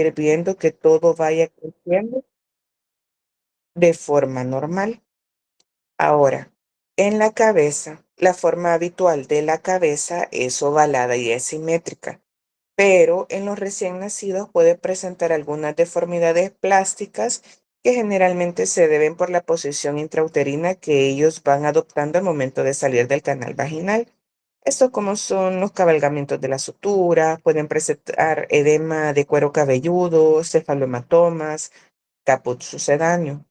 ir viendo que todo vaya creciendo de forma normal. Ahora, en la cabeza, la forma habitual de la cabeza es ovalada y es simétrica, pero en los recién nacidos puede presentar algunas deformidades plásticas que generalmente se deben por la posición intrauterina que ellos van adoptando al momento de salir del canal vaginal. Estos como son los cabalgamientos de la sutura, pueden presentar edema de cuero cabelludo, cefalomatomas, caput sucedáneo.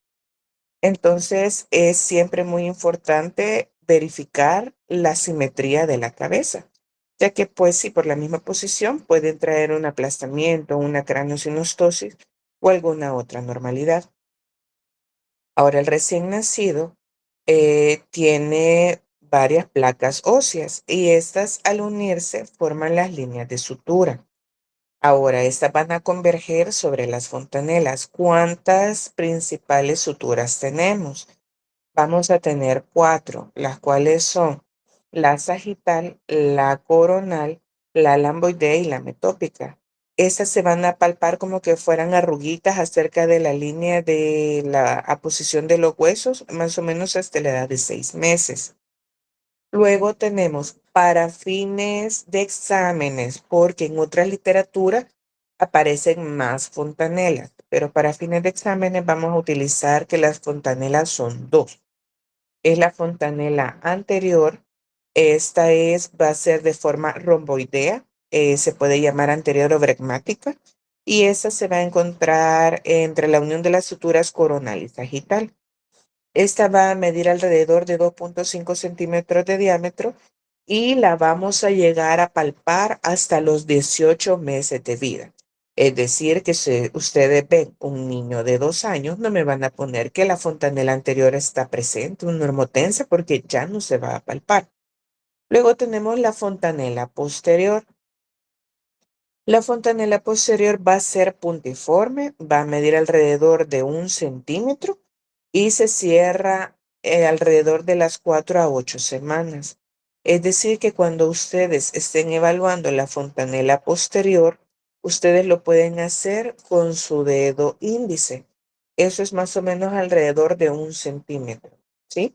Entonces, es siempre muy importante verificar la simetría de la cabeza, ya que pues si por la misma posición pueden traer un aplastamiento, una craneosinostosis o alguna otra normalidad. Ahora, el recién nacido tiene varias placas óseas y estas al unirse forman las líneas de sutura. Ahora, estas van a converger sobre las fontanelas. ¿Cuántas principales suturas tenemos? Vamos a tener cuatro, las cuales son la sagital, la coronal, la lamboidea y la metópica. Estas se van a palpar como que fueran arruguitas acerca de la línea de la aposición de los huesos, más o menos hasta la edad de 6 meses. Luego tenemos para fines de exámenes, porque en otra literatura aparecen más fontanelas, pero para fines de exámenes vamos a utilizar que las fontanelas son dos. Es la fontanela anterior. Va a ser de forma romboidea, se puede llamar anterior o bregmática, y esa se va a encontrar entre la unión de las suturas coronal y sagital. Esta va a medir alrededor de 2,5 centímetros de diámetro y la vamos a llegar a palpar hasta los 18 meses de vida. Es decir, que si ustedes ven un niño de 2 años, no me van a poner que la fontanela anterior está presente, un normotense, porque ya no se va a palpar. Luego tenemos la fontanela posterior. La fontanela posterior va a ser puntiforme, va a medir alrededor de 1 centímetro y se cierra alrededor de las 4 a 8 semanas. Es decir, que cuando ustedes estén evaluando la fontanela posterior, ustedes lo pueden hacer con su dedo índice. Eso es más o menos alrededor de 1 centímetro, ¿sí?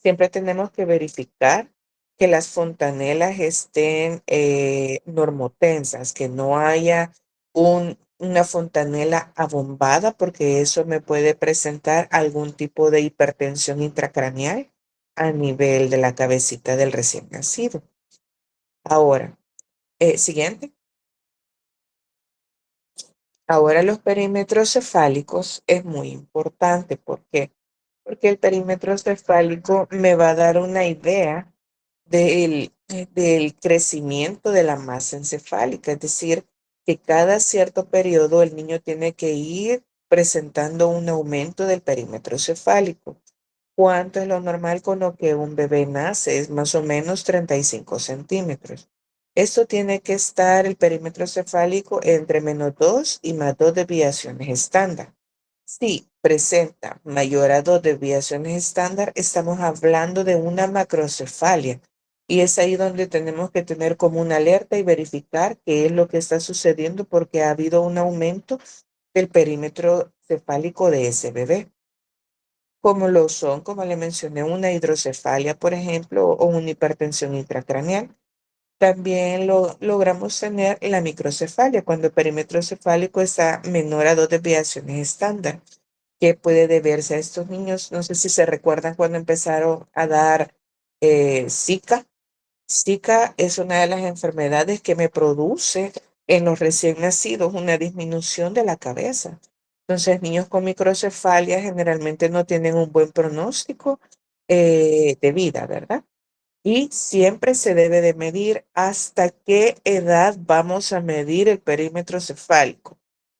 Siempre tenemos que verificar que las fontanelas estén normotensas, que no haya una fontanela abombada, porque eso me puede presentar algún tipo de hipertensión intracraneal a nivel de la cabecita del recién nacido. Ahora, siguiente. Ahora los perímetros cefálicos es muy importante. ¿Por qué? Porque el perímetro cefálico me va a dar una idea del crecimiento de la masa encefálica, es decir, que cada cierto periodo el niño tiene que ir presentando un aumento del perímetro cefálico. ¿Cuánto es lo normal con lo que un bebé nace? Es más o menos 35 centímetros. Esto tiene que estar el perímetro cefálico entre -2 y +2 desviaciones estándar. Si presenta mayor a 2 desviaciones estándar, estamos hablando de una macrocefalia. Y es ahí donde tenemos que tener como una alerta y verificar qué es lo que está sucediendo, porque ha habido un aumento del perímetro cefálico de ese bebé, como lo son, como le mencioné, una hidrocefalia, por ejemplo, o una hipertensión intracraneal. También logramos tener la microcefalia, cuando el perímetro cefálico está menor a 2 desviaciones estándar, que puede deberse a estos niños. No sé si se recuerdan cuando empezaron a dar Zika. Zika es una de las enfermedades que me produce en los recién nacidos una disminución de la cabeza. Entonces, niños con microcefalia generalmente no tienen un buen pronóstico de vida, ¿verdad? Y siempre se debe de medir hasta qué edad vamos a medir el perímetro cefálico.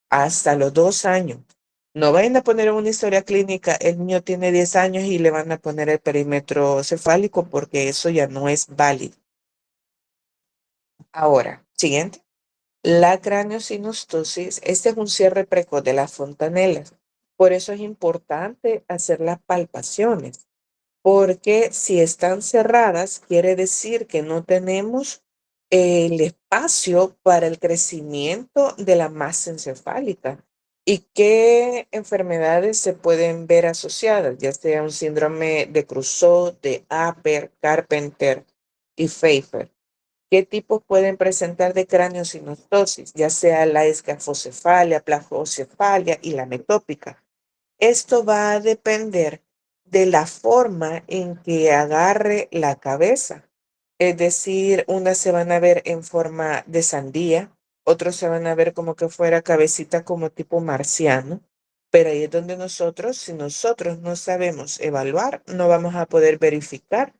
Hasta los 2 años. No vayan a poner en una historia clínica, el niño tiene 10 años y le van a poner el perímetro cefálico, porque eso ya no es válido. Ahora, siguiente. La craneosinostosis, este es un cierre precoz de las fontanelas. Por eso es importante hacer las palpaciones, porque si están cerradas, quiere decir que no tenemos el espacio para el crecimiento de la masa encefálica y qué enfermedades se pueden ver asociadas, ya sea un síndrome de Cruzot, de Apert, Carpenter y Pfeiffer. ¿Qué tipos pueden presentar de craneosinostosis, ya sea la escafocefalia, plagiocefalia y la metópica? Esto va a depender de la forma en que agarre la cabeza. Es decir, unas se van a ver en forma de sandía, otros se van a ver como que fuera cabecita como tipo marciano, pero ahí es donde nosotros, si nosotros no sabemos evaluar, no vamos a poder verificar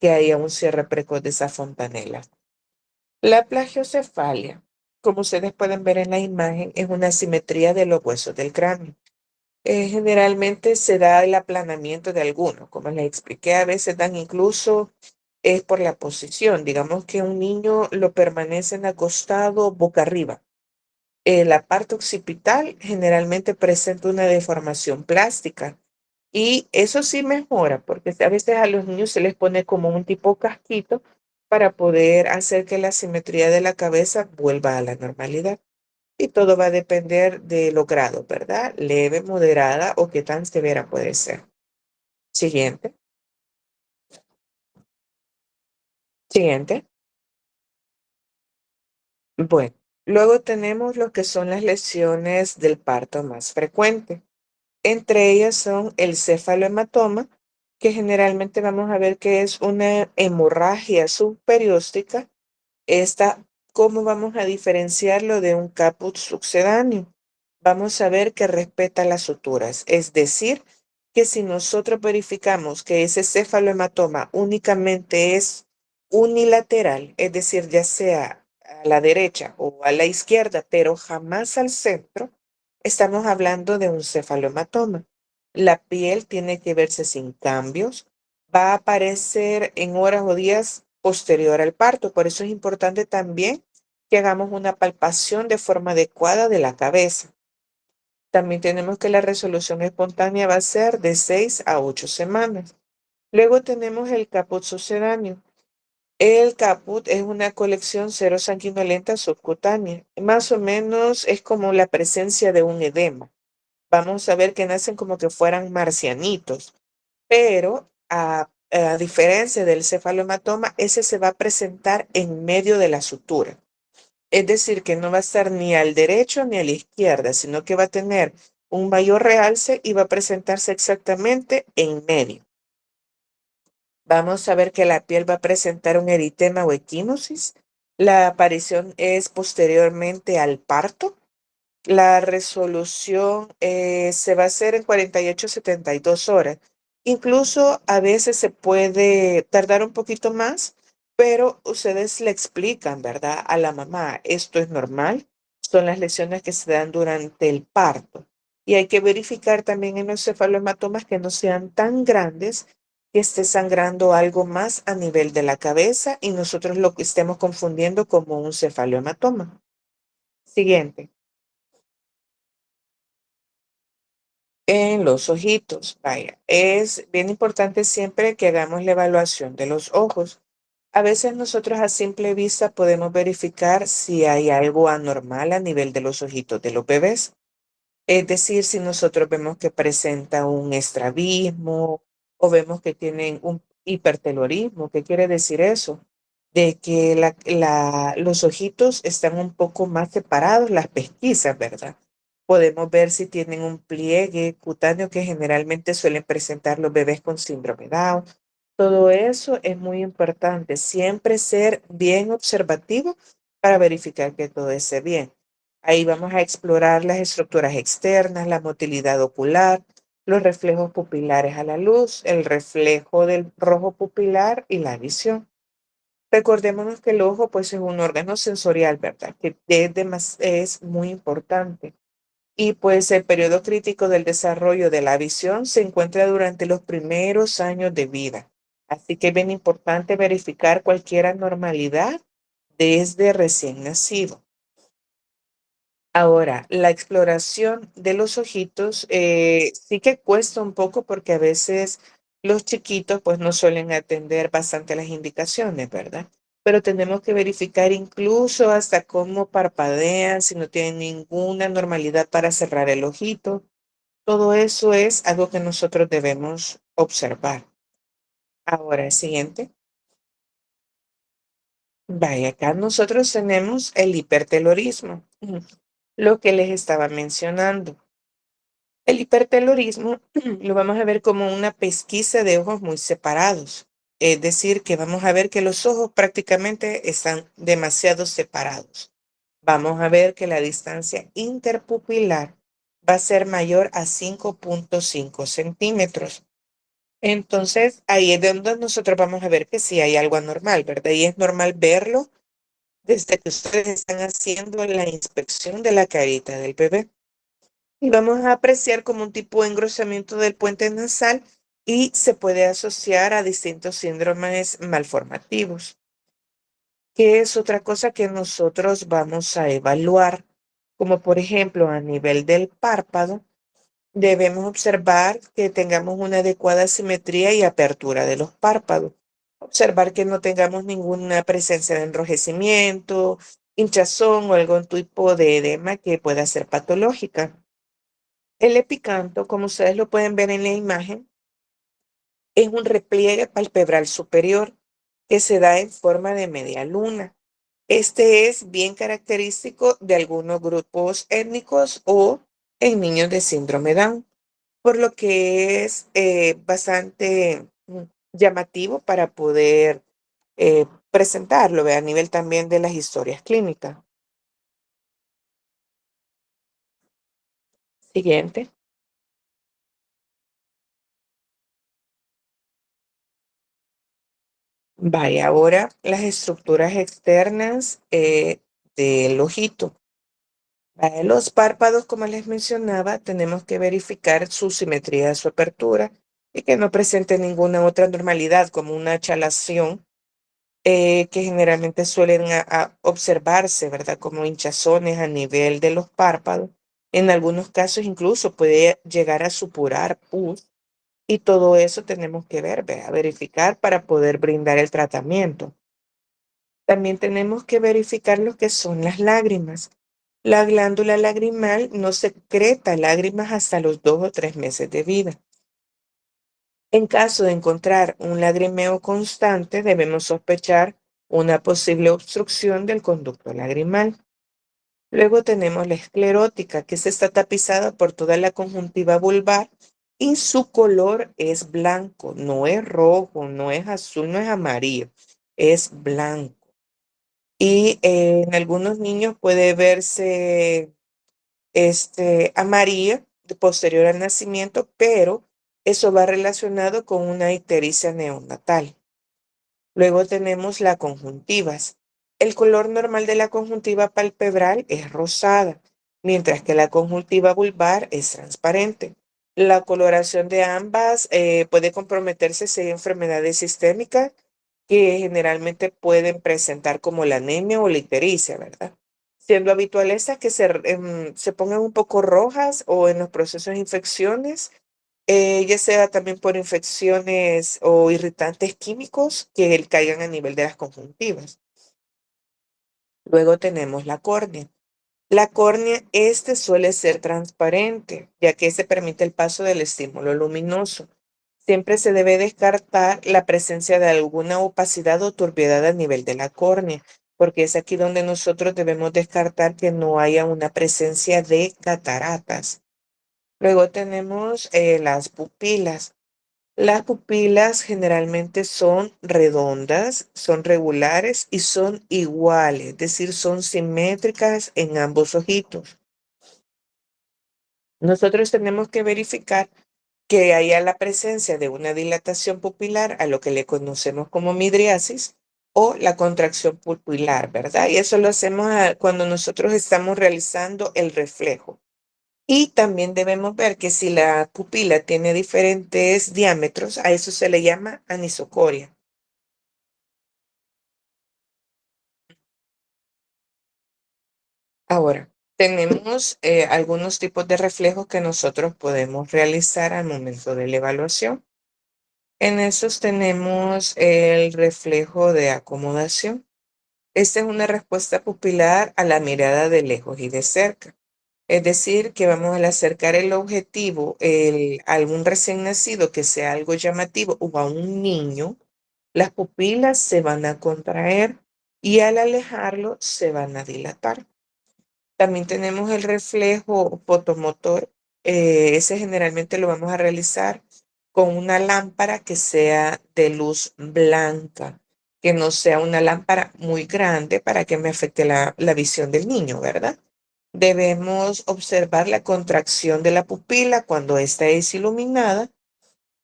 que haya un cierre precoz de esa fontanela. La plagiocefalia, como ustedes pueden ver en la imagen, es una simetría de los huesos del cráneo. Generalmente se da el aplanamiento de algunos, como les expliqué, a veces dan incluso es por la posición. Digamos que un niño lo permanecen acostado boca arriba. La parte occipital generalmente presenta una deformación plástica y eso sí mejora, porque a veces a los niños se les pone como un tipo casquito para poder hacer que la simetría de la cabeza vuelva a la normalidad. Y todo va a depender de lo grado, ¿verdad? Leve, moderada o qué tan severa puede ser. Siguiente, siguiente. Bueno, luego tenemos lo que son las lesiones del parto más frecuentes. Entre ellas son el cefalohematoma, que generalmente vamos a ver que es una hemorragia subperióstica. Esta, ¿cómo vamos a diferenciarlo de un caput sucedáneo? Vamos a ver que respeta las suturas, es decir, que si nosotros verificamos que ese cefalohematoma únicamente es unilateral, es decir, ya sea a la derecha o a la izquierda, pero jamás al centro, estamos hablando de un cefalohematoma. La piel tiene que verse sin cambios, va a aparecer en horas o días posterior al parto. Por eso es importante también que hagamos una palpación de forma adecuada de la cabeza. También tenemos que la resolución espontánea va a ser de 6 a 8 semanas. Luego tenemos el caput sucedáneo. El caput es una colección serosanguinolenta subcutánea. Más o menos es como la presencia de un edema. Vamos a ver que nacen como que fueran marcianitos, pero a diferencia del cefalohematoma, ese se va a presentar en medio de la sutura. Es decir, que no va a estar ni al derecho ni a la izquierda, sino que va a tener un mayor realce y va a presentarse exactamente en medio. Vamos a ver que la piel va a presentar un eritema o equimosis. La aparición es posteriormente al parto. La resolución se va a hacer en 48 a 72 horas. Incluso a veces se puede tardar un poquito más, pero ustedes le explican, ¿verdad? A la mamá, esto es normal, son las lesiones que se dan durante el parto. Y hay que verificar también en los cefalomatomas que no sean tan grandes, que esté sangrando algo más a nivel de la cabeza y nosotros lo que estemos confundiendo como un cefalohematoma. Siguiente. En los ojitos, vaya, es bien importante siempre que hagamos la evaluación de los ojos. A veces nosotros a simple vista podemos verificar si hay algo anormal a nivel de los ojitos de los bebés. Es decir, si nosotros vemos que presenta un estrabismo o vemos que tienen un hipertelorismo, ¿qué quiere decir eso? De que los ojitos están un poco más separados, las pesquisas, ¿verdad? Podemos ver si tienen un pliegue cutáneo que generalmente suelen presentar los bebés con síndrome Down. Todo eso es muy importante, siempre ser bien observativo para verificar que todo esté bien. Ahí vamos a explorar las estructuras externas, la motilidad ocular, los reflejos pupilares a la luz, el reflejo del rojo pupilar y la visión. Recordémonos que el ojo pues es un órgano sensorial, ¿verdad? Que es muy importante. Y pues el periodo crítico del desarrollo de la visión se encuentra durante los primeros años de vida. Así que es bien importante verificar cualquier anormalidad desde recién nacido. Ahora, la exploración de los ojitos sí que cuesta un poco porque a veces los chiquitos pues no suelen atender bastante las indicaciones, ¿verdad? pero tenemos que verificar incluso hasta cómo parpadean, si no tienen ninguna normalidad para cerrar el ojito. Todo eso es algo que nosotros debemos observar. Ahora, el siguiente. Vaya, acá nosotros tenemos el hipertelorismo, lo que les estaba mencionando. El hipertelorismo lo vamos a ver como una pesquisa de ojos muy separados. Es decir, que vamos a ver que los ojos prácticamente están demasiado separados. Vamos a ver que la distancia interpupilar va a ser mayor a 5,5 centímetros. Entonces, ahí es donde nosotros vamos a ver que sí hay algo anormal, ¿verdad? Y es normal verlo desde que ustedes están haciendo la inspección de la carita del bebé. Y vamos a apreciar como un tipo de engrosamiento del puente nasal y se puede asociar a distintos síndromes malformativos, que es otra cosa que nosotros vamos a evaluar, como por ejemplo a nivel del párpado. Debemos observar que tengamos una adecuada simetría y apertura de los párpados. Observar que no tengamos ninguna presencia de enrojecimiento, hinchazón o algún tipo de edema que pueda ser patológica. El epicanto, como ustedes lo pueden ver en la imagen, es un repliegue palpebral superior que se da en forma de media luna. Este es bien característico de algunos grupos étnicos o en niños de síndrome Down, por lo que es bastante llamativo para poder presentarlo, a nivel también de las historias clínicas. Siguiente. Vaya, ahora las estructuras externas del ojito. Los párpados, como les mencionaba, tenemos que verificar su simetría, su apertura y que no presente ninguna otra normalidad como una chalación que generalmente suelen observarse, ¿verdad? Como hinchazones a nivel de los párpados. En algunos casos incluso puede llegar a supurar pus y todo eso tenemos que ver, verificar para poder brindar el tratamiento. También tenemos que verificar lo que son las lágrimas. La glándula lagrimal no secreta lágrimas hasta los 2 o 3 meses de vida. En caso de encontrar un lagrimeo constante, debemos sospechar una posible obstrucción del conducto lagrimal. Luego tenemos la esclerótica, que se está tapizada por toda la conjuntiva vulvar y su color es blanco, no es rojo, no es azul, no es amarillo, es blanco. Y en algunos niños puede verse amarilla posterior al nacimiento, pero eso va relacionado con una ictericia neonatal. Luego tenemos la conjuntivas. El color normal de la conjuntiva palpebral es rosada, mientras que la conjuntiva vulvar es transparente. La coloración de ambas puede comprometerse si hay enfermedades sistémicas que generalmente pueden presentar como la anemia o la ictericia, ¿verdad? Siendo habitual estas que se pongan un poco rojas o en los procesos de infecciones, ya sea también por infecciones o irritantes químicos que caigan a nivel de las conjuntivas. Luego tenemos la córnea. La córnea, suele ser transparente, ya que este permite el paso del estímulo luminoso. Siempre se debe descartar la presencia de alguna opacidad o turbiedad a nivel de la córnea, porque es aquí donde nosotros debemos descartar que no haya una presencia de cataratas. Luego tenemos las pupilas. Las pupilas generalmente son redondas, son regulares y son iguales, es decir, son simétricas en ambos ojitos. Nosotros tenemos que verificar que haya la presencia de una dilatación pupilar, a lo que le conocemos como midriasis, o la contracción pupilar, ¿verdad? Y eso lo hacemos cuando nosotros estamos realizando el reflejo. Y también debemos ver que si la pupila tiene diferentes diámetros, a eso se le llama anisocoria. Ahora, tenemos algunos tipos de reflejos que nosotros podemos realizar al momento de la evaluación. En esos tenemos el reflejo de acomodación. Esta es una respuesta pupilar a la mirada de lejos y de cerca. Es decir, que vamos a acercar el objetivo a algún recién nacido que sea algo llamativo o a un niño, las pupilas se van a contraer y al alejarlo se van a dilatar. También tenemos el reflejo fotomotor. Ese generalmente lo vamos a realizar con una lámpara que sea de luz blanca, que no sea una lámpara muy grande para que me afecte la visión del niño, ¿verdad? Debemos observar la contracción de la pupila cuando ésta es iluminada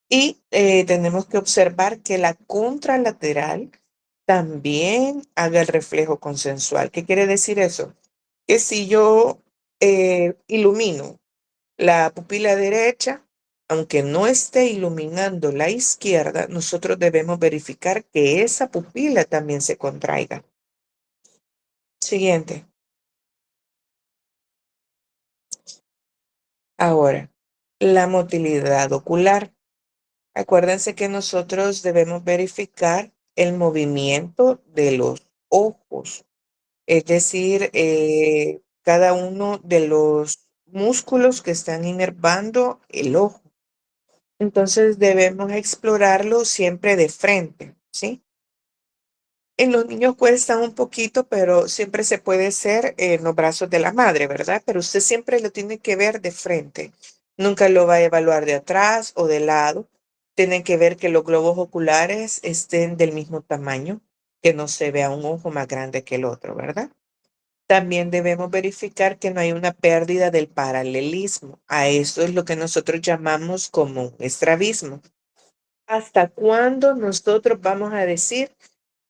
y tenemos que observar que la contralateral también haga el reflejo consensual. ¿Qué quiere decir eso? Que si yo ilumino la pupila derecha, aunque no esté iluminando la izquierda, nosotros debemos verificar que esa pupila también se contraiga. Siguiente. Ahora, la motilidad ocular. Acuérdense que nosotros debemos verificar el movimiento de los ojos, es decir, cada uno de los músculos que están inervando el ojo. Entonces debemos explorarlo siempre de frente, ¿sí? En los niños cuesta un poquito, pero siempre se puede hacer en los brazos de la madre, ¿verdad? Pero usted siempre lo tiene que ver de frente. Nunca lo va a evaluar de atrás o de lado. Tienen que ver que los globos oculares estén del mismo tamaño, que no se vea un ojo más grande que el otro, ¿verdad? También debemos verificar que no hay una pérdida del paralelismo. A esto es lo que nosotros llamamos como un estrabismo. ¿Hasta cuándo nosotros vamos a decir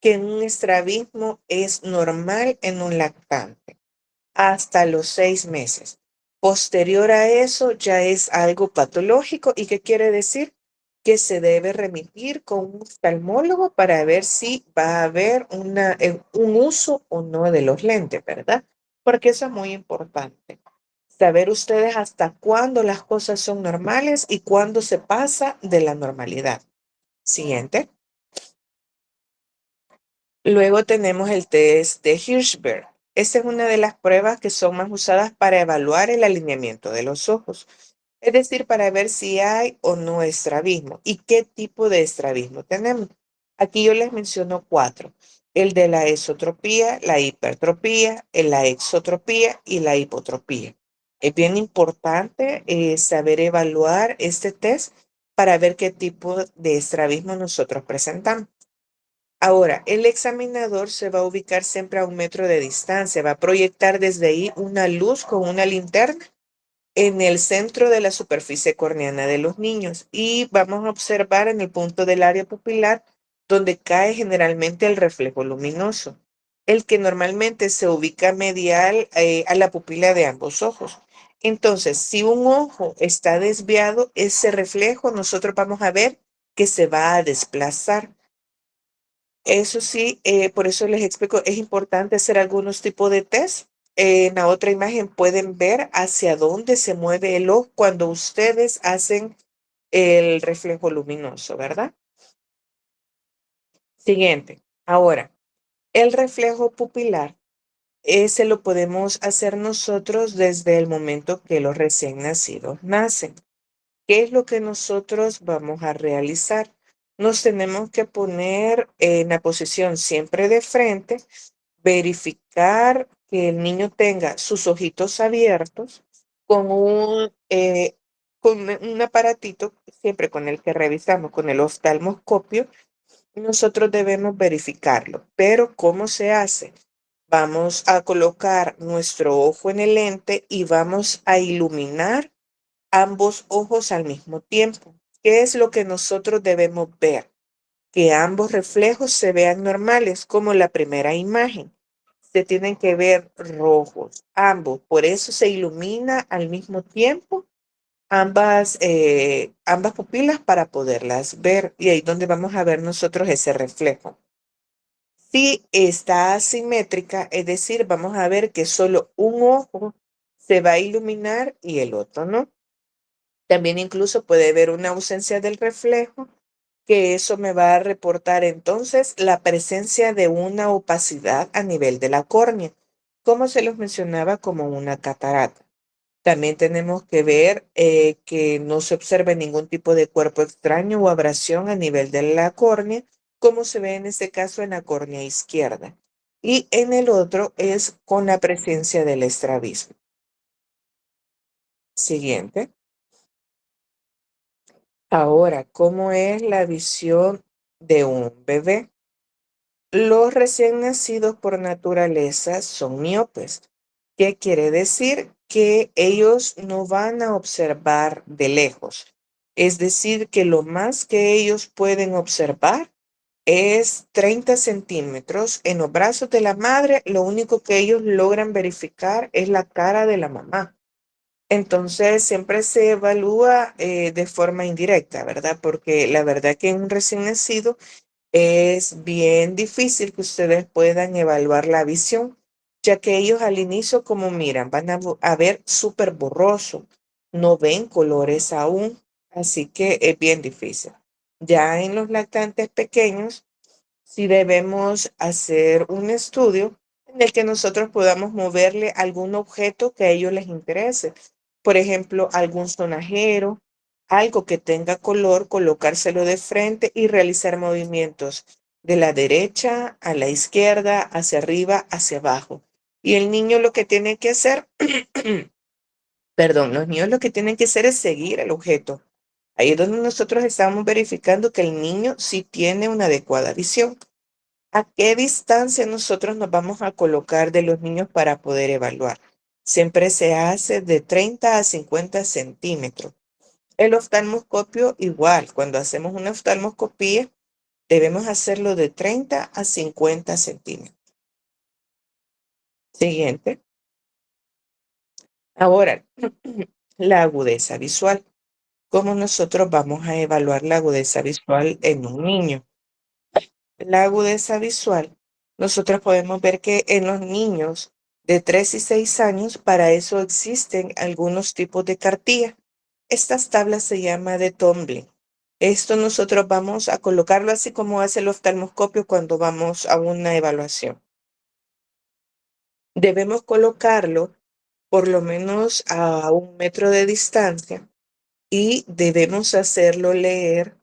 que un estrabismo es normal en un lactante? Hasta los 6 meses. Posterior a eso ya es algo patológico. ¿Y qué quiere decir? Que se debe remitir con un oftalmólogo para ver si va a haber un uso o no de los lentes, ¿verdad? Porque eso es muy importante. Saber ustedes hasta cuándo las cosas son normales y cuándo se pasa de la normalidad. Siguiente. Luego tenemos el test de Hirschberg. Esta es una de las pruebas que son más usadas para evaluar el alineamiento de los ojos, es decir, para ver si hay o no estrabismo y qué tipo de estrabismo tenemos. Aquí yo les menciono cuatro: el de la esotropía, la hipertropía, la exotropía y la hipotropía. Es bien importante saber evaluar este test para ver qué tipo de estrabismo nosotros presentamos. Ahora, el examinador se va a ubicar siempre a 1 metro de distancia, va a proyectar desde ahí una luz con una linterna en el centro de la superficie corneana de los niños y vamos a observar en el punto del área pupilar donde cae generalmente el reflejo luminoso, el que normalmente se ubica medial a la pupila de ambos ojos. Entonces, si un ojo está desviado, ese reflejo nosotros vamos a ver que se va a desplazar. Eso sí, por eso les explico, es importante hacer algunos tipos de test. En la otra imagen pueden ver hacia dónde se mueve el ojo cuando ustedes hacen el reflejo luminoso, ¿verdad? Siguiente. Ahora, el reflejo pupilar, ese lo podemos hacer nosotros desde el momento que los recién nacidos nacen. ¿Qué es lo que nosotros vamos a realizar? Nos tenemos que poner en la posición siempre de frente, verificar que el niño tenga sus ojitos abiertos con con un aparatito, siempre con el que revisamos, con el oftalmoscopio. Nosotros debemos verificarlo. Pero ¿cómo se hace? Vamos a colocar nuestro ojo en el lente y vamos a iluminar ambos ojos al mismo tiempo. ¿Qué es lo que nosotros debemos ver? Que ambos reflejos se vean normales, como la primera imagen. Se tienen que ver rojos, ambos. Por eso se ilumina al mismo tiempo ambas pupilas para poderlas ver. Y ahí es donde vamos a ver nosotros ese reflejo. Si está asimétrica, es decir, vamos a ver que solo un ojo se va a iluminar y el otro no. También incluso puede haber una ausencia del reflejo que eso me va a reportar entonces la presencia de una opacidad a nivel de la córnea, como se los mencionaba como una catarata. También tenemos que ver que no se observe ningún tipo de cuerpo extraño o abrasión a nivel de la córnea, como se ve en este caso en la córnea izquierda. Y en el otro es con la presencia del estrabismo. Siguiente. Ahora, ¿cómo es la visión de un bebé? Los recién nacidos por naturaleza son miopes. ¿Qué quiere decir? Que ellos no van a observar de lejos. Es decir, que lo más que ellos pueden observar es 30 centímetros. En los brazos de la madre, lo único que ellos logran verificar es la cara de la mamá. Entonces, siempre se evalúa de forma indirecta, ¿verdad? Porque la verdad que en un recién nacido es bien difícil que ustedes puedan evaluar la visión, ya que ellos al inicio, como miran, van a ver súper borroso, no ven colores aún, así que es bien difícil. Ya en los lactantes pequeños, si debemos hacer un estudio en el que nosotros podamos moverle algún objeto que a ellos les interese. Por ejemplo, algún sonajero, algo que tenga color, colocárselo de frente y realizar movimientos de la derecha a la izquierda, hacia arriba, hacia abajo. Y el niño lo que tiene que hacer, perdón, los niños lo que tienen que hacer es seguir el objeto. Ahí es donde nosotros estamos verificando que el niño sí tiene una adecuada visión. ¿A qué distancia nosotros nos vamos a colocar de los niños para poder evaluar? Siempre se hace de 30 a 50 centímetros. El oftalmoscopio igual, cuando hacemos una oftalmoscopía, debemos hacerlo de 30 a 50 centímetros. Siguiente. Ahora, la agudeza visual. ¿Cómo nosotros vamos a evaluar la agudeza visual en un niño? La agudeza visual, nosotros podemos ver que en los niños de 3 y 6 años, para eso existen algunos tipos de cartilla. Estas tablas se llama de tumbling. Esto nosotros vamos a colocarlo así como hace el oftalmoscopio cuando vamos a una evaluación. Debemos colocarlo por lo menos a 1 metro de distancia y debemos hacerlo leer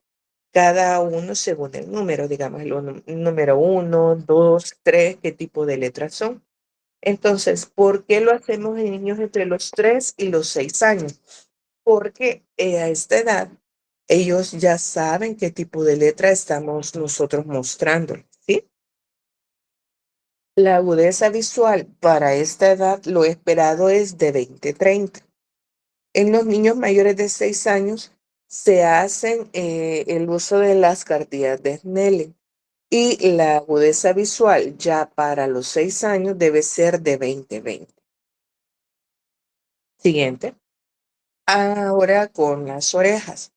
cada uno según el número, digamos, número 1, 2, 3, qué tipo de letras son. Entonces, ¿por qué lo hacemos en niños entre los 3 y los 6 años? Porque a esta edad ellos ya saben qué tipo de letra estamos nosotros mostrando, ¿sí? La agudeza visual para esta edad, lo esperado es de 20-30. En los niños mayores de 6 años se hacen el uso de las cartillas de Snellen. Y la agudeza visual ya para los 6 años debe ser de 20-20. Siguiente. Ahora con las orejas.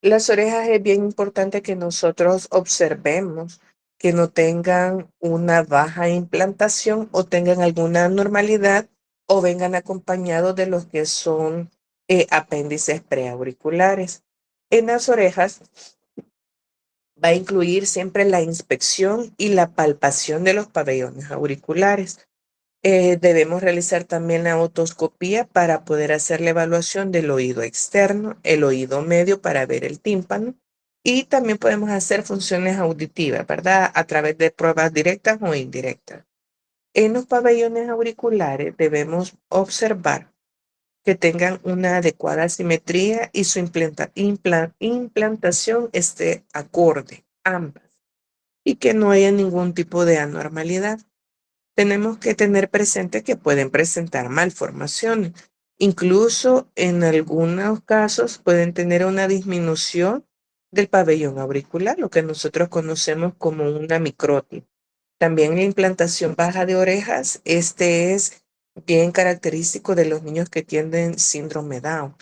Las orejas es bien importante que nosotros observemos que no tengan una baja implantación o tengan alguna anormalidad o vengan acompañados de los que son apéndices preauriculares. En las orejas va a incluir siempre la inspección y la palpación de los pabellones auriculares. Debemos realizar también la otoscopía para poder hacer la evaluación del oído externo, el oído medio para ver el tímpano y también podemos hacer funciones auditivas, ¿verdad? A través de pruebas directas o indirectas. En los pabellones auriculares debemos observar que tengan una adecuada simetría y su implantación esté acorde, ambas, y que no haya ningún tipo de anormalidad. Tenemos que tener presente que pueden presentar malformaciones. Incluso en algunos casos pueden tener una disminución del pabellón auricular, lo que nosotros conocemos como una microtis. También la implantación baja de orejas, este es bien característico de los niños que tienen síndrome Down.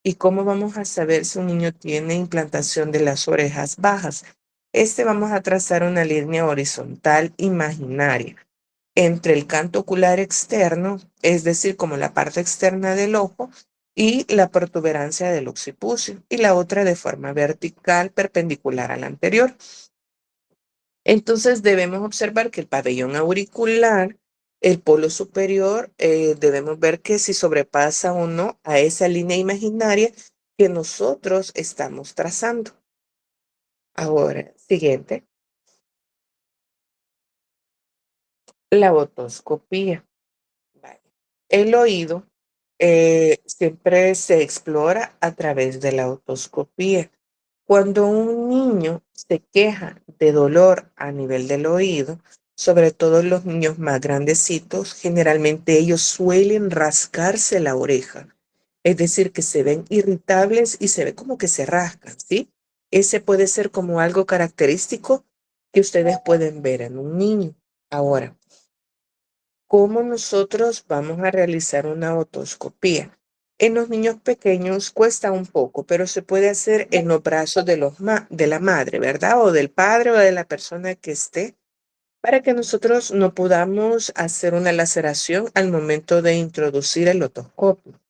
¿Y cómo vamos a saber si un niño tiene implantación de las orejas bajas? Vamos a trazar una línea horizontal imaginaria entre el canto ocular externo, es decir, como la parte externa del ojo, y la protuberancia del occipucio, y la otra de forma vertical perpendicular a la anterior. Entonces debemos observar que el pabellón auricular, el polo superior, debemos ver que si sobrepasa o no a esa línea imaginaria que nosotros estamos trazando. Ahora, siguiente, la otoscopía. Vale. El oído siempre se explora a través de la otoscopía. Cuando un niño se queja de dolor a nivel del oído, sobre todo los niños más grandecitos, generalmente ellos suelen rascarse la oreja, es decir, que se ven irritables y se ve como que se rascan, ¿sí? Ese puede ser como algo característico que ustedes pueden ver en un niño. Ahora, ¿cómo nosotros vamos a realizar una otoscopía? En los niños pequeños cuesta un poco, pero se puede hacer en los brazos de, de la madre, ¿verdad? O del padre o de la persona que esté, para que nosotros no podamos hacer una laceración al momento de introducir el otoscopio.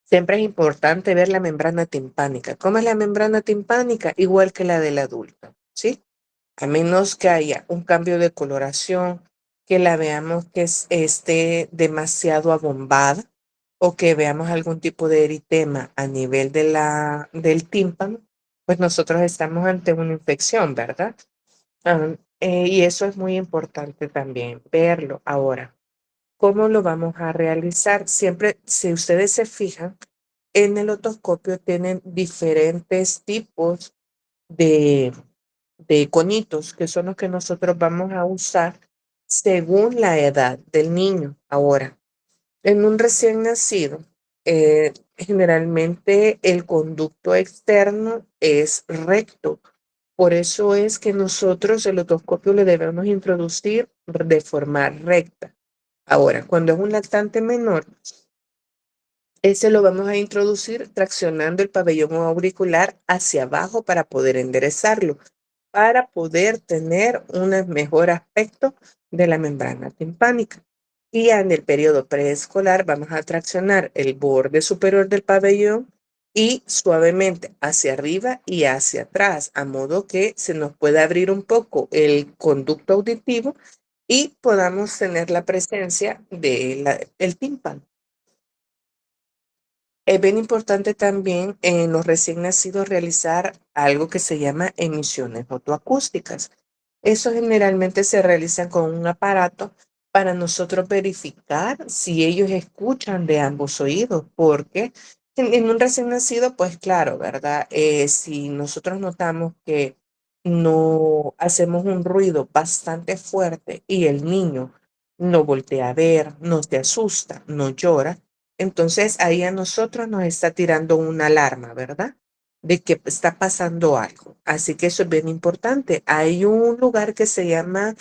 Siempre es importante ver la membrana timpánica. ¿Cómo es la membrana timpánica? Igual que la del adulto, ¿sí? A menos que haya un cambio de coloración, que la veamos que esté demasiado abombada o que veamos algún tipo de eritema a nivel de del tímpano, pues nosotros estamos ante una infección, ¿verdad? Y eso es muy importante también verlo. Ahora, ¿cómo lo vamos a realizar? Siempre, si ustedes se fijan, en el otoscopio tienen diferentes tipos de conitos, que son los que nosotros vamos a usar según la edad del niño. Ahora, en un recién nacido, generalmente el conducto externo es recto. Por eso es que nosotros el otoscopio le debemos introducir de forma recta. Ahora, cuando es un lactante menor, ese lo vamos a introducir traccionando el pabellón auricular hacia abajo para poder enderezarlo, para poder tener un mejor aspecto de la membrana timpánica. Y ya en el periodo preescolar vamos a traccionar el borde superior del pabellón y suavemente hacia arriba y hacia atrás, a modo que se nos pueda abrir un poco el conducto auditivo y podamos tener la presencia del tímpano. Es bien importante también en los recién nacidos realizar algo que se llama emisiones fotoacústicas. Eso generalmente se realiza con un aparato para nosotros verificar si ellos escuchan de ambos oídos, porque en un recién nacido, pues claro, ¿verdad? Si nosotros notamos que no hacemos un ruido bastante fuerte y el niño no voltea a ver, no se asusta, no llora, entonces ahí a nosotros nos está tirando una alarma, ¿verdad? De que está pasando algo. Así que eso es bien importante. Hay un lugar que se llama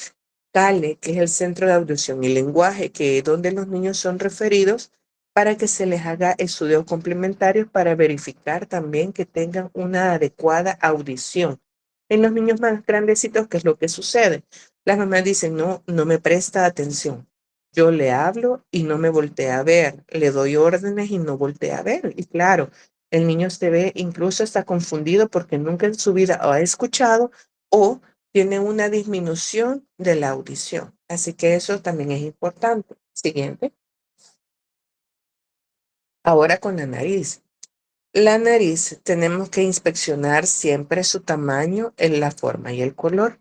CALE, que es el Centro de Audición y Lenguaje, que es donde los niños son referidos para que se les haga estudios complementarios para verificar también que tengan una adecuada audición. En los niños más grandecitos, ¿qué es lo que sucede? Las mamás dicen, no, no me presta atención. Yo le hablo y no me voltea a ver. Le doy órdenes y no voltea a ver. Y claro, el niño se ve incluso está confundido porque nunca en su vida ha escuchado o tiene una disminución de la audición. Así que eso también es importante. Siguiente. Ahora con la nariz. La nariz tenemos que inspeccionar siempre su tamaño, en la forma y el color.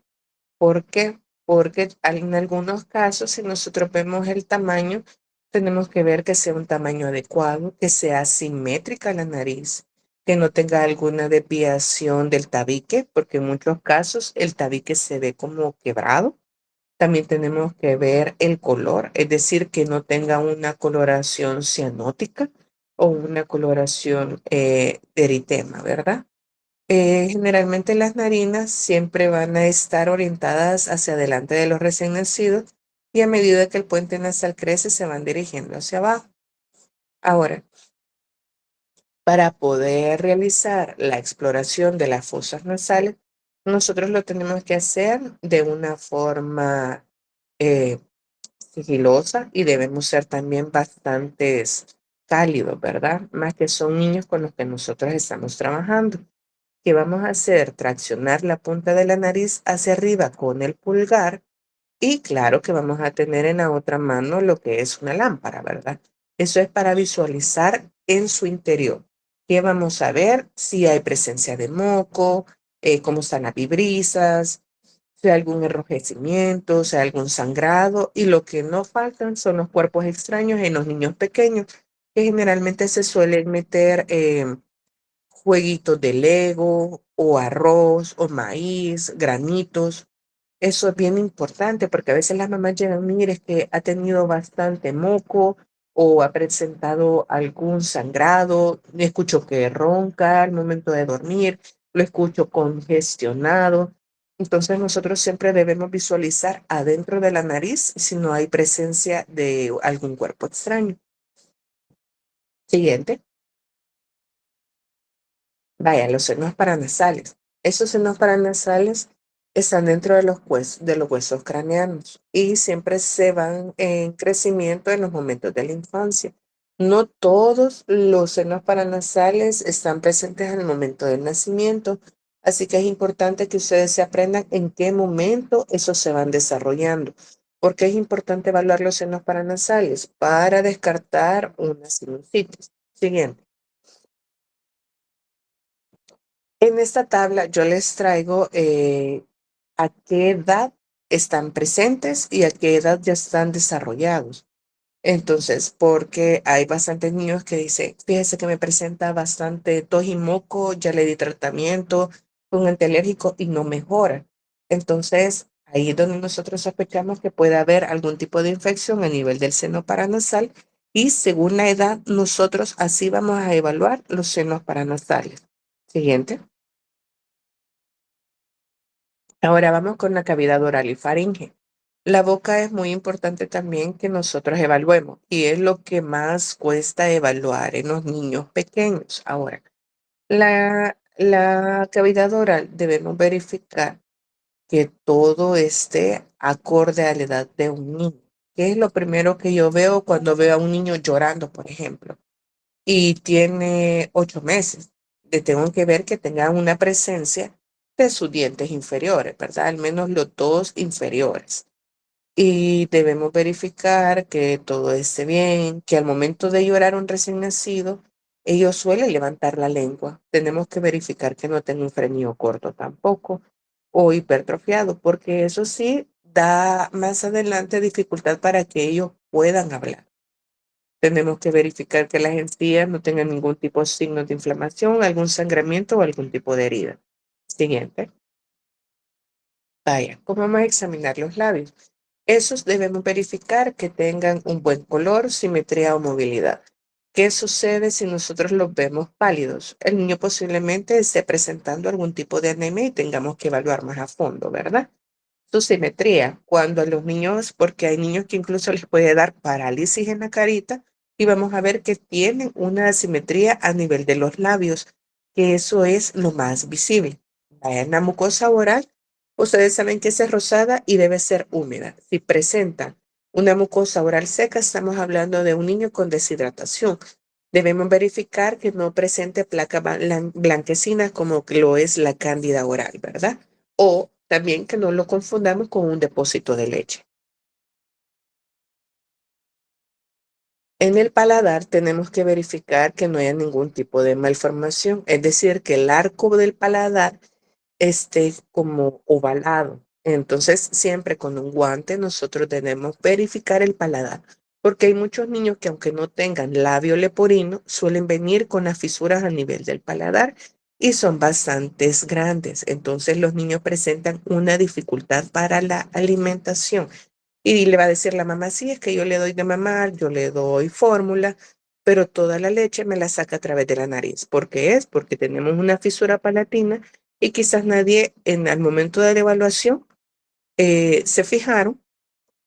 ¿Por qué? Porque en algunos casos, si nosotros vemos el tamaño, tenemos que ver que sea un tamaño adecuado, que sea simétrica la nariz, que no tenga alguna desviación del tabique, porque en muchos casos el tabique se ve como quebrado. También tenemos que ver el color, es decir, que no tenga una coloración cianótica o una coloración de eritema, ¿verdad? Generalmente las narinas siempre van a estar orientadas hacia adelante de los recién nacidos y a medida que el puente nasal crece se van dirigiendo hacia abajo. Ahora, para poder realizar la exploración de las fosas nasales, nosotros lo tenemos que hacer de una forma eh, sigilosa y debemos ser también bastantes cálidos, ¿verdad? Más que son niños con los que nosotros estamos trabajando. ¿Qué vamos a hacer? Traccionar la punta de la nariz hacia arriba con el pulgar y claro que vamos a tener en la otra mano lo que es una lámpara, ¿verdad? Eso es para visualizar en su interior. ¿Qué vamos a ver? Si hay presencia de moco, cómo están las vibrisas, si hay algún enrojecimiento, si hay algún sangrado. Y lo que no faltan son los cuerpos extraños en los niños pequeños, que generalmente se suelen meter jueguitos de Lego o arroz o maíz, granitos. Eso es bien importante porque a veces las mamás llegan, mire, es que ha tenido bastante moco o ha presentado algún sangrado, le escucho que ronca al momento de dormir, lo escucho congestionado. Entonces nosotros siempre debemos visualizar adentro de la nariz si no hay presencia de algún cuerpo extraño. Siguiente. Vaya, los senos paranasales. Esos senos paranasales están dentro de los huesos craneanos y siempre se van en crecimiento en los momentos de la infancia. No todos los senos paranasales están presentes en el momento del nacimiento, así que es importante que ustedes se aprendan en qué momento esos se van desarrollando. Porque es importante evaluar los senos paranasales para descartar una sinusitis. Siguiente. En esta tabla yo les traigo a qué edad están presentes y a qué edad ya están desarrollados. Entonces, porque hay bastantes niños que dicen, fíjese que me presenta bastante tos y moco, ya le di tratamiento con antialérgico y no mejora. Entonces, ahí es donde nosotros sospechamos que puede haber algún tipo de infección a nivel del seno paranasal y según la edad, nosotros así vamos a evaluar los senos paranasales. Siguiente. Ahora vamos con la cavidad oral y faringe. La boca es muy importante también que nosotros evaluemos y es lo que más cuesta evaluar en los niños pequeños. Ahora, la cavidad oral debemos verificar que todo esté acorde a la edad de un niño. ¿Qué es lo primero que yo veo cuando veo a un niño llorando, por ejemplo? Y tiene 8 meses. Le tengo que ver que tenga una presencia de sus dientes inferiores, ¿verdad? Al menos los dos inferiores. Y debemos verificar que todo esté bien, que al momento de llorar un recién nacido, ellos suelen levantar la lengua. Tenemos que verificar que no tenga un frenillo corto tampoco o hipertrofiado, porque eso sí da más adelante dificultad para que ellos puedan hablar. Tenemos que verificar que las encías no tengan ningún tipo de signo de inflamación, algún sangramiento o algún tipo de herida. Siguiente. Vaya, ¿cómo vamos a examinar los labios? Esos debemos verificar que tengan un buen color, simetría o movilidad. ¿Qué sucede si nosotros los vemos pálidos? El niño posiblemente esté presentando algún tipo de anemia y tengamos que evaluar más a fondo, ¿verdad? Su simetría, cuando a los niños, porque hay niños que incluso les puede dar parálisis en la carita y vamos a ver que tienen una asimetría a nivel de los labios, que eso es lo más visible. Vaya en la mucosa oral, ustedes saben que esa es rosada y debe ser húmeda. Si presenta una mucosa oral seca, estamos hablando de un niño con deshidratación. Debemos verificar que no presente placas blanquecinas como lo es la cándida oral, ¿verdad? O también que no lo confundamos con un depósito de leche. En el paladar tenemos que verificar que no haya ningún tipo de malformación, es decir, que el arco del paladar esté como ovalado. Entonces, siempre con un guante nosotros debemos verificar el paladar, porque hay muchos niños que aunque no tengan labio leporino, suelen venir con las fisuras a nivel del paladar y son bastantes grandes. Entonces, los niños presentan una dificultad para la alimentación. Y le va a decir la mamá, sí, es que yo le doy de mamar, yo le doy fórmula, pero toda la leche me la saca a través de la nariz. ¿Por qué es? Porque tenemos una fisura palatina y quizás nadie al momento de la evaluación se fijaron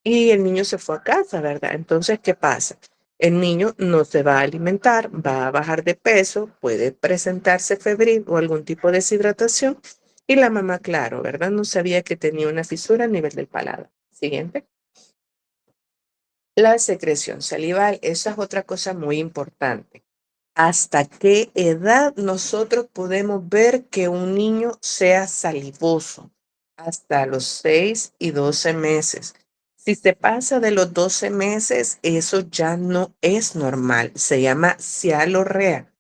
y el niño se fue a casa, ¿verdad? Entonces, ¿qué pasa? El niño no se va a alimentar, va a bajar de peso, puede presentarse febril o algún tipo de deshidratación y la mamá, claro, ¿verdad? No sabía que tenía una fisura a nivel del paladar. Siguiente. La secreción salival, esa es otra cosa muy importante. ¿Hasta qué edad nosotros podemos ver que un niño sea salivoso? Hasta los 6 y 12 meses. Si se pasa de los 12 meses, eso ya no es normal. Se llama cialorrea.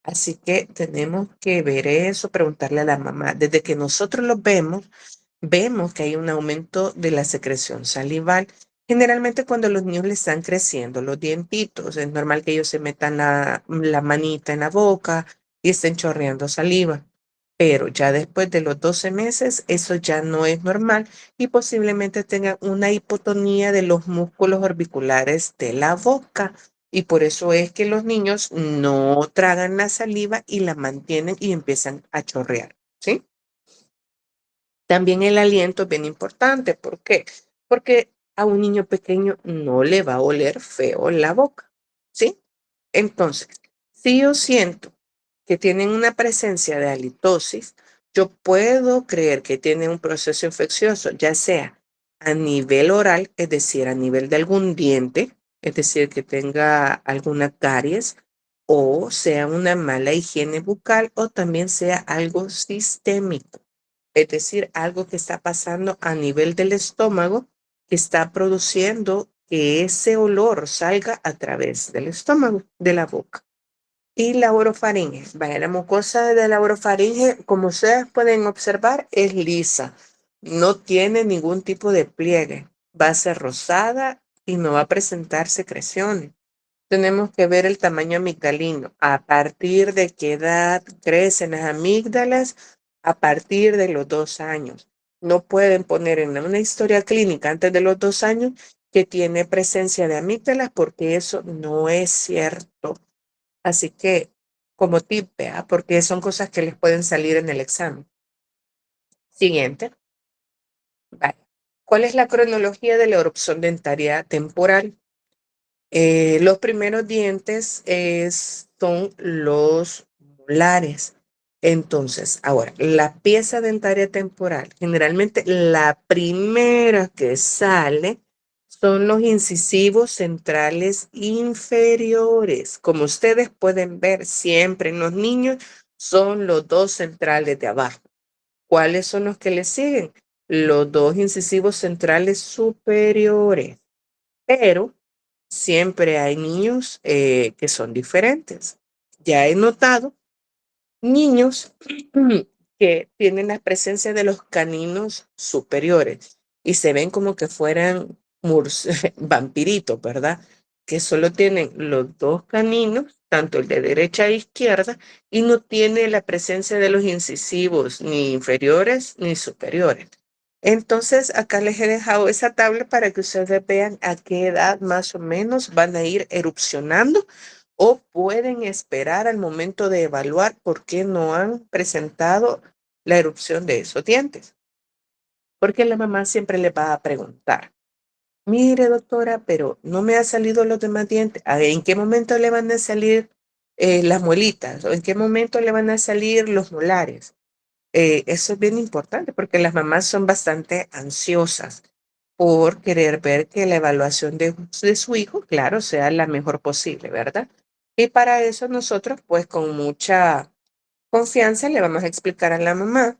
Así que tenemos que ver eso, preguntarle a la mamá. Desde que nosotros lo vemos que hay un aumento de la secreción salival. Generalmente cuando los niños le están creciendo los dientitos, es normal que ellos se metan la manita en la boca y estén chorreando saliva. Pero ya después de los 12 meses, eso ya no es normal y posiblemente tengan una hipotonía de los músculos orbiculares de la boca. Y por eso es que los niños no tragan la saliva y la mantienen y empiezan a chorrear, ¿sí? También el aliento es bien importante. ¿Por qué? Porque a un niño pequeño no le va a oler feo la boca, ¿sí? Entonces, si yo siento que tienen una presencia de halitosis, yo puedo creer que tienen un proceso infeccioso, ya sea a nivel oral, es decir, a nivel de algún diente, es decir, que tenga alguna caries, o sea una mala higiene bucal, o también sea algo sistémico. Es decir, algo que está pasando a nivel del estómago que está produciendo que ese olor salga a través del estómago, de la boca. Y la orofaringe. Vaya, la mucosa de la orofaringe, como ustedes pueden observar, es lisa. No tiene ningún tipo de pliegue. Va a ser rosada y no va a presentar secreciones. Tenemos que ver el tamaño amigdalino. ¿A partir de qué edad crecen las amígdalas? A partir de los 2 años. No pueden poner en una historia clínica antes de los 2 años que tiene presencia de amígdalas porque eso no es cierto. Así que, como tip, ¿vea? Porque son cosas que les pueden salir en el examen. Siguiente. Vale. ¿Cuál es la cronología de la erupción dentaria temporal? Los primeros dientes son los molares. Entonces, ahora, la pieza dentaria temporal, generalmente la primera que sale son los incisivos centrales inferiores. Como ustedes pueden ver siempre en los niños, son los dos centrales de abajo. ¿Cuáles son los que le siguen? Los dos incisivos centrales superiores. Pero siempre hay niños que son diferentes. Ya he notado niños que tienen la presencia de los caninos superiores y se ven como que fueran vampiritos, ¿verdad? Que solo tienen los dos caninos, tanto el de derecha e izquierda, y no tiene la presencia de los incisivos ni inferiores ni superiores. Entonces, acá les he dejado esa tabla para que ustedes vean a qué edad más o menos van a ir erupcionando o pueden esperar al momento de evaluar por qué no han presentado la erupción de esos dientes. Porque la mamá siempre le va a preguntar, mire doctora, pero no me han salido los demás dientes. A ver, ¿en qué momento le van a salir las muelitas? ¿O en qué momento le van a salir los molares? Eso es bien importante porque las mamás son bastante ansiosas por querer ver que la evaluación de su hijo, claro, sea la mejor posible, ¿verdad? Y para eso nosotros, pues con mucha confianza, le vamos a explicar a la mamá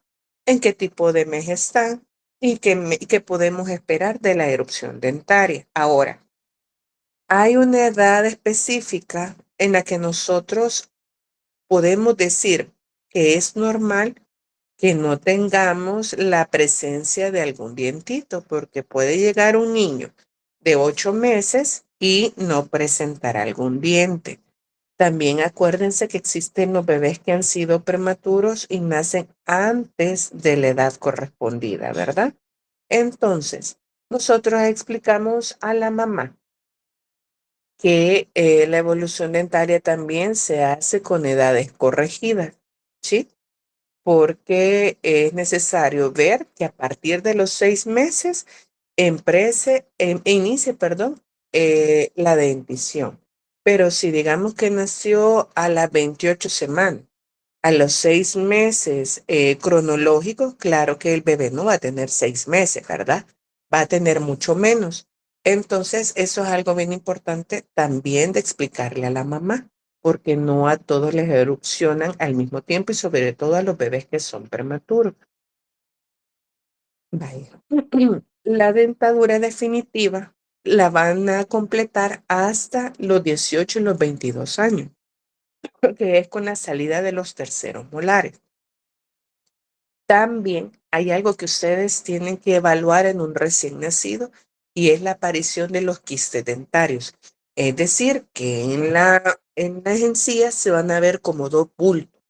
en qué tipo de mes está y qué podemos esperar de la erupción dentaria. Ahora, hay una edad específica en la que nosotros podemos decir que es normal que no tengamos la presencia de algún dientito, porque puede llegar un niño de 8 meses y no presentar algún diente. También acuérdense que existen los bebés que han sido prematuros y nacen antes de la edad correspondida, ¿verdad? Entonces, nosotros explicamos a la mamá que la evolución dentaria también se hace con edades corregidas, ¿sí? Porque es necesario ver que a partir de los 6 meses inicie, perdón, la dentición. Pero si digamos que nació a las 28 semanas, a los 6 meses cronológicos, claro que el bebé no va a tener 6 meses, ¿verdad? Va a tener mucho menos. Entonces, eso es algo bien importante también de explicarle a la mamá, porque no a todos les erupcionan al mismo tiempo y sobre todo a los bebés que son prematuros. Vaya. La dentadura definitiva la van a completar hasta los 18 y los 22 años, que es con la salida de los terceros molares. También hay algo que ustedes tienen que evaluar en un recién nacido y es la aparición de los quistes dentarios. Es decir, que en las encías se van a ver como dos bultos.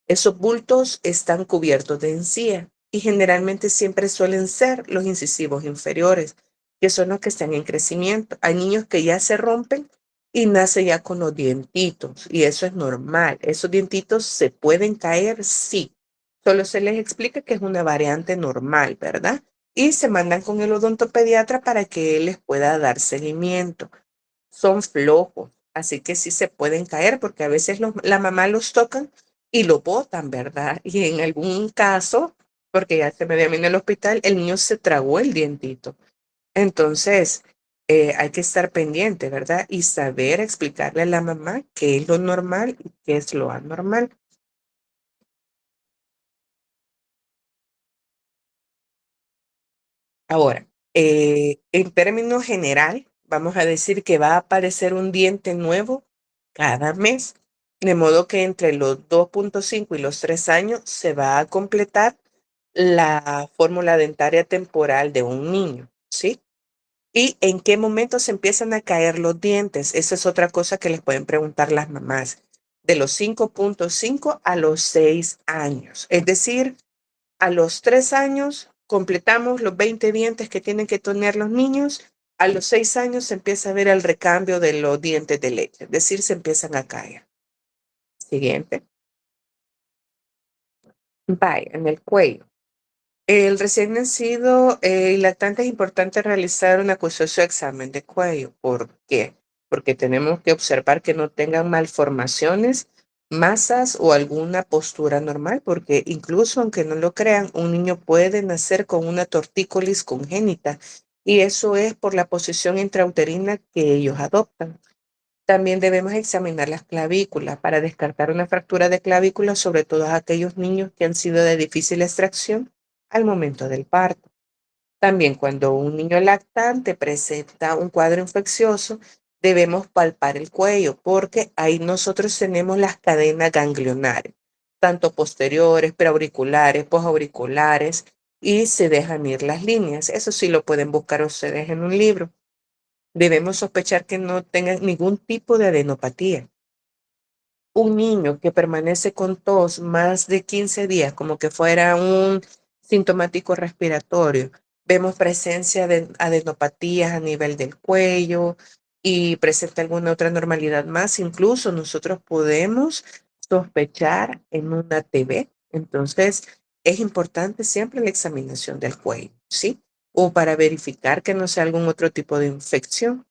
Esos bultos están cubiertos de encía y generalmente siempre suelen ser los incisivos inferiores, que son los que están en crecimiento. Hay niños que ya se rompen y nacen ya con los dientitos y eso es normal. ¿Esos dientitos se pueden caer? Sí. Solo se les explica que es una variante normal, ¿verdad? Y se mandan con el odontopediatra para que él les pueda dar seguimiento. Son flojos, así que sí se pueden caer porque a veces la mamá los tocan y lo botan, ¿verdad? Y en algún caso, porque ya se me dio a mí en el hospital, el niño se tragó el dientito. Entonces, hay que estar pendiente, ¿verdad? Y saber explicarle a la mamá qué es lo normal y qué es lo anormal. Ahora, en términos general, vamos a decir que va a aparecer un diente nuevo cada mes, de modo que entre los 2,5 y los 3 años se va a completar la fórmula dentaria temporal de un niño, ¿sí? ¿Y en qué momento se empiezan a caer los dientes? Esa es otra cosa que les pueden preguntar las mamás. De los 5,5 a los 6 años. Es decir, a los 3 años completamos los 20 dientes que tienen que tener los niños. A los 6 años se empieza a ver el recambio de los dientes de leche, es decir, se empiezan a caer. Siguiente. Vaya, en el cuello. El recién nacido y lactante es importante realizar un acucioso examen de cuello. ¿Por qué? Porque tenemos que observar que no tengan malformaciones, masas o alguna postura normal, porque incluso aunque no lo crean, un niño puede nacer con una tortícolis congénita y eso es por la posición intrauterina que ellos adoptan. También debemos examinar las clavículas para descartar una fractura de clavícula, sobre todo a aquellos niños que han sido de difícil extracción al momento del parto. También cuando un niño lactante presenta un cuadro infeccioso, debemos palpar el cuello porque ahí nosotros tenemos las cadenas ganglionares, tanto posteriores, preauriculares, posauriculares, y se dejan ir las líneas. Eso sí lo pueden buscar ustedes en un libro. Debemos sospechar que no tengan ningún tipo de adenopatía. Un niño que permanece con tos más de 15 días, como que fuera un sintomático respiratorio, vemos presencia de adenopatías a nivel del cuello y presenta alguna otra normalidad más, incluso nosotros podemos sospechar en una TB. Entonces, es importante siempre la examinación del cuello, ¿sí? O para verificar que no sea algún otro tipo de infección.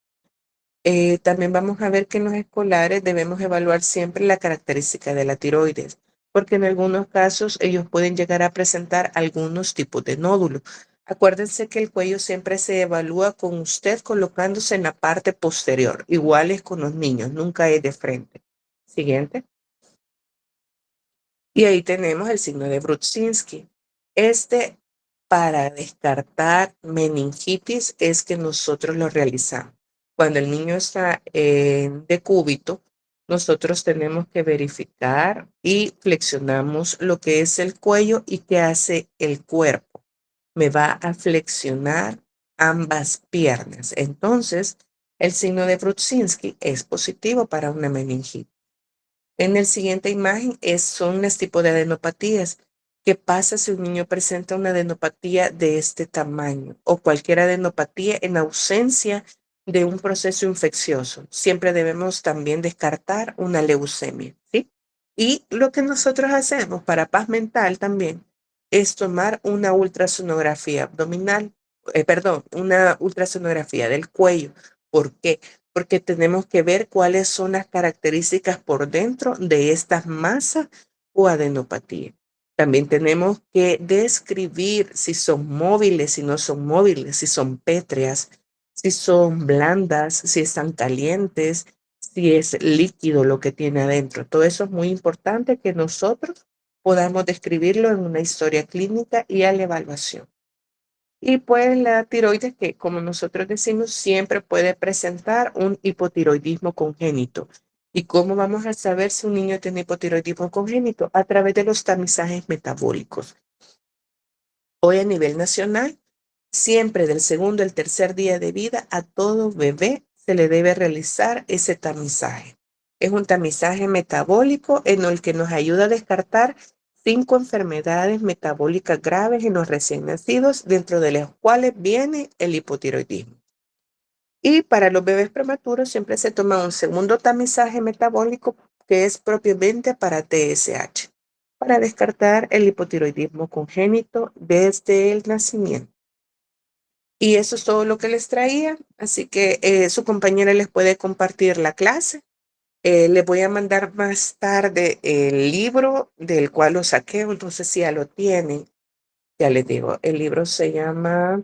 También vamos a ver que en los escolares debemos evaluar siempre la característica de la tiroides, porque en algunos casos ellos pueden llegar a presentar algunos tipos de nódulos. Acuérdense que el cuello siempre se evalúa con usted colocándose en la parte posterior, igual es con los niños, nunca es de frente. Siguiente. Y ahí tenemos el signo de Brudzinski. Este, para descartar meningitis, es que nosotros lo realizamos. Cuando el niño está en decúbito, nosotros tenemos que verificar y flexionamos lo que es el cuello y qué hace el cuerpo. Me va a flexionar ambas piernas. Entonces, el signo de Brudzinski es positivo para una meningitis. En el siguiente imagen son las tipos de adenopatías. ¿Qué pasa si un niño presenta una adenopatía de este tamaño o cualquier adenopatía en ausencia de un proceso infeccioso? Siempre debemos también descartar una leucemia, ¿sí? Y lo que nosotros hacemos para paz mental también es tomar una ultrasonografía abdominal, perdón, una ultrasonografía del cuello. ¿Por qué? Porque tenemos que ver cuáles son las características por dentro de estas masas o adenopatía. También tenemos que describir si son móviles, si no son móviles, si son pétreas, si son blandas, si están calientes, si es líquido lo que tiene adentro. Todo eso es muy importante que nosotros podamos describirlo en una historia clínica y a la evaluación. Y pues la tiroides, que como nosotros decimos, siempre puede presentar un hipotiroidismo congénito. ¿Y cómo vamos a saber si un niño tiene hipotiroidismo congénito? A través de los tamizajes metabólicos. Hoy a nivel nacional, siempre del segundo al tercer día de vida, a todo bebé se le debe realizar ese tamizaje. Es un tamizaje metabólico en el que nos ayuda a descartar 5 enfermedades metabólicas graves en los recién nacidos, dentro de las cuales viene el hipotiroidismo. Y para los bebés prematuros siempre se toma un segundo tamizaje metabólico que es propiamente para TSH, para descartar el hipotiroidismo congénito desde el nacimiento. Y eso es todo lo que les traía, así que su compañera les puede compartir la clase. Les voy a mandar más tarde el libro del cual lo saqué, entonces si ya lo tienen, ya les digo, el libro se llama